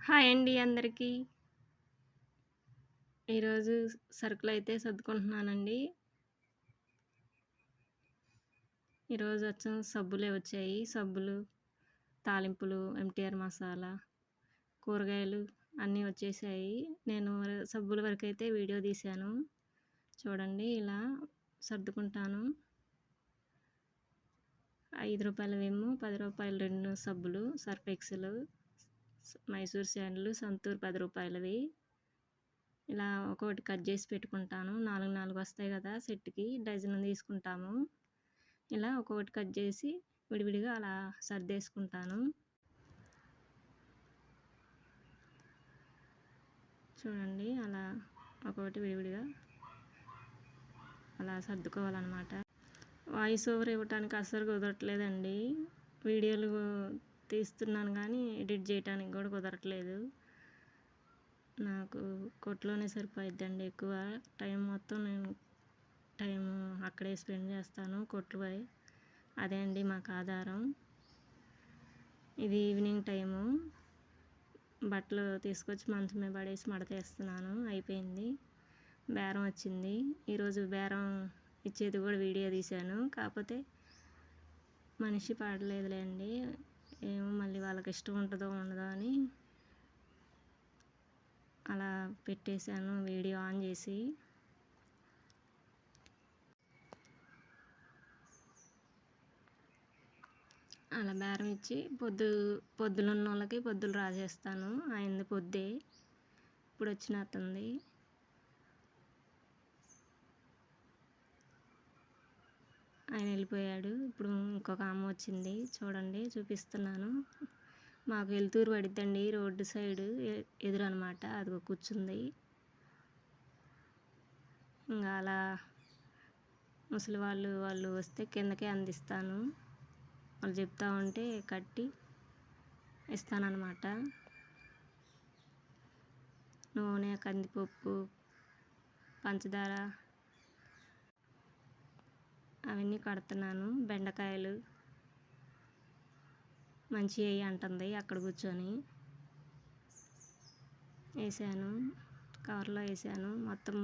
Hi అండి అందరికీ. ఈరోజు సరుకులైతే సర్దుకుంటున్నానండి. ఈరోజు సబ్బులే వచ్చాయి. సబ్బులు, తాలింపులు, ఎంటీఆర్ మసాలా, కూరగాయలు అన్నీ వచ్చేసాయి. నేను సబ్బుల వరకైతే వీడియో తీశాను. చూడండి ఇలా సర్దుకుంటాను. రూ. 5 విమ్, రూ. 10 2 సబ్బులు, Surf Excel, Mysore sandal, Santoor రూ. 10. ఇలా ఒక్కొక్కటి కట్ చేసి పెట్టుకుంటాను. 4, 4 వస్తాయి కదా సెట్‌కి, డజన్ తీసుకుంటాము. ఇలా ఒక్కొక్కటి కట్ చేసి విడివిడిగా అలా సర్దేసుకుంటాను. చూడండి అలా ఒక్కొక్కటి విడివిడిగా అలా సర్దుకోవాలన్నమాట. వాయిస్ ఓవర్ ఇవ్వటానికి అస్సలు కుదరట్లేదండి. వీడియోలు తీస్తున్నాను కానీ ఎడిట్ చేయటానికి కూడా కుదరట్లేదు. నాకు కొట్టులోనే సరిపోయిద్దండి ఎక్కువ. టైం మొత్తం నేను అక్కడే స్పెండ్ చేస్తాను కొట్టుపై. అదే అండి మాకు ఆధారం. ఇది ఈవినింగ్ టైము. బట్టలు తీసుకొచ్చి మంచం మీద పడేసి మడతేస్తున్నాను. అయిపోయింది. బేరం వచ్చింది. ఈరోజు బేరం ఇచ్చేది కూడా వీడియో తీశాను. కాకపోతే మనిషి పడలేదులేండి. ఏమో మళ్ళీ వాళ్ళకి ఇష్టం ఉంటుందో ఉండదో అని అలా పెట్టేశాను వీడియో ఆన్ చేసి. అలా బేరం ఇచ్చి పొద్దులున్న వాళ్ళకి పొద్దులు రాసేస్తాను. ఆయనది పొద్దే. ఇప్పుడు వచ్చిన అతనిది. ఆయన వెళ్ళిపోయాడు. ఇప్పుడు ఇంకొక ఆమె వచ్చింది. చూడండి చూపిస్తున్నాను. మాకు వెలుతురు పడిద్దండి రోడ్డు సైడు ఎదురు అనమాట. అదిగో కూర్చుంది. ఇంకా అలా ముసలి వాళ్ళు వస్తే కిందకే అందిస్తాను. వాళ్ళు చెప్తా ఉంటే కట్టి ఇస్తానన్నమాట. నూనె, కందిపప్పు, పంచదార అవన్నీ కడుతున్నాను. బెండకాయలు మంచివి అంటుంది అక్కడ కూర్చొని. వేసాను, కవర్లో వేసాను మొత్తం.